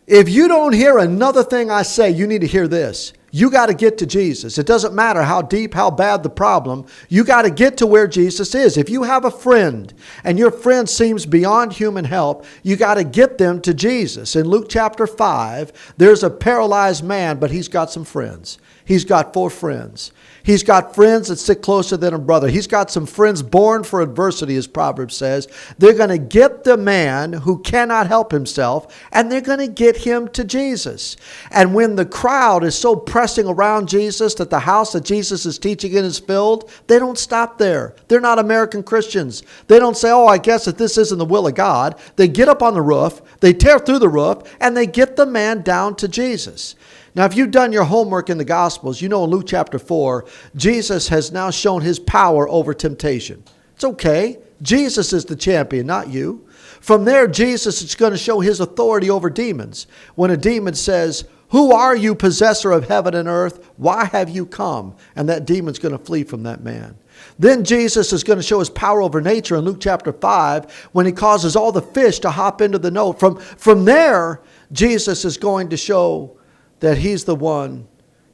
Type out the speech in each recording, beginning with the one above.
If you don't hear another thing I say, you need to hear this. You got to get to Jesus. It doesn't matter how deep, how bad the problem. You got to get to where Jesus is. If you have a friend and your friend seems beyond human help, you got to get them to Jesus. In Luke chapter 5, there's a paralyzed man, but he's got some friends. He's got 4 friends. He's got friends that stick closer than a brother. He's got some friends born for adversity, as Proverbs says. They're going to get the man who cannot help himself, and they're going to get him to Jesus. And when the crowd is so pressing around Jesus that the house that Jesus is teaching in is filled, they don't stop there. They're not American Christians. They don't say, oh, I guess that this isn't the will of God. They get up on the roof, they tear through the roof, and they get the man down to Jesus. Now, if you've done your homework in the Gospels, you know in Luke chapter 4, Jesus has now shown his power over temptation. It's okay. Jesus is the champion, not you. From there, Jesus is going to show his authority over demons. When a demon says, who are you, possessor of heaven and earth? Why have you come? And that demon's going to flee from that man. Then Jesus is going to show his power over nature in Luke chapter 5 when he causes all the fish to hop into the net. From there, Jesus is going to show that he's the one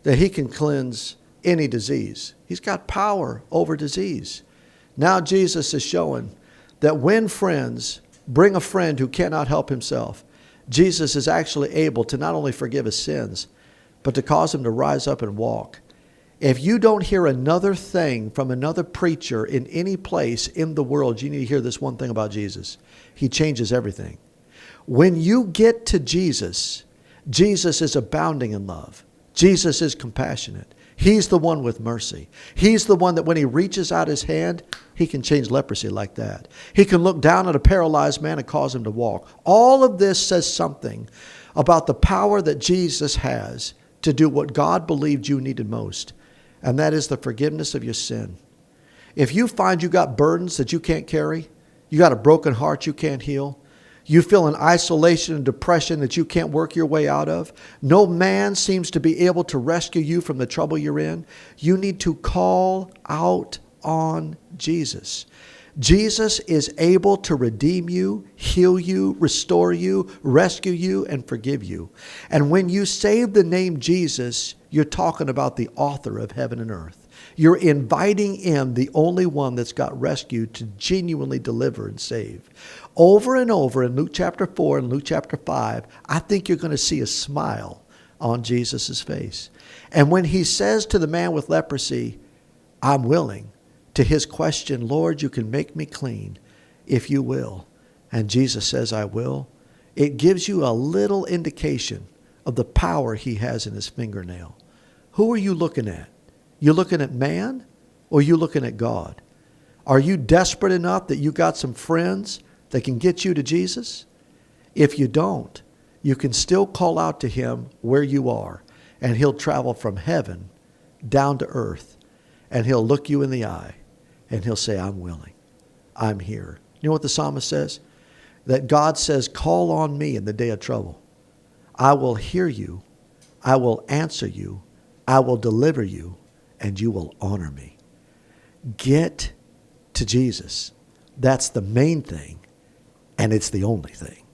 that he can cleanse any disease. He's got power over disease. Now Jesus is showing that when friends bring a friend who cannot help himself, Jesus is actually able to not only forgive his sins, but to cause him to rise up and walk. If you don't hear another thing from another preacher in any place in the world, you need to hear this one thing about Jesus. He changes everything. When you get to Jesus, Jesus is abounding in love. Jesus is compassionate. He's the one with mercy. He's the one that when he reaches out his hand, he can change leprosy like that. He can look down at a paralyzed man and cause him to walk. All of this says something about the power that Jesus has to do what God believed you needed most, and that is the forgiveness of your sin. If you find you got burdens that you can't carry, you got a broken heart you can't heal, you feel an isolation and depression that you can't work your way out of, no man seems to be able to rescue you from the trouble you're in, you need to call out on Jesus. Jesus is able to redeem you, heal you, restore you, rescue you, and forgive you. And when you say the name Jesus, you're talking about the author of heaven and earth. You're inviting in the only one that's got rescued to genuinely deliver and save. Over and over in Luke chapter 4 and Luke chapter 5, I think you're going to see a smile on Jesus' face. And when he says to the man with leprosy, I'm willing, to his question, Lord, you can make me clean if you will. And Jesus says, I will. It gives you a little indication of the power he has in his fingernail. Who are you looking at? You looking at man or you looking at God? Are you desperate enough that you got some friends that can get you to Jesus? If you don't, you can still call out to him where you are, and he'll travel from heaven down to earth, and he'll look you in the eye, and he'll say, I'm willing. I'm here. You know what the psalmist says? That God says, call on me in the day of trouble. I will hear you. I will answer you. I will deliver you, and you will honor me. Get to Jesus. That's the main thing, and it's the only thing.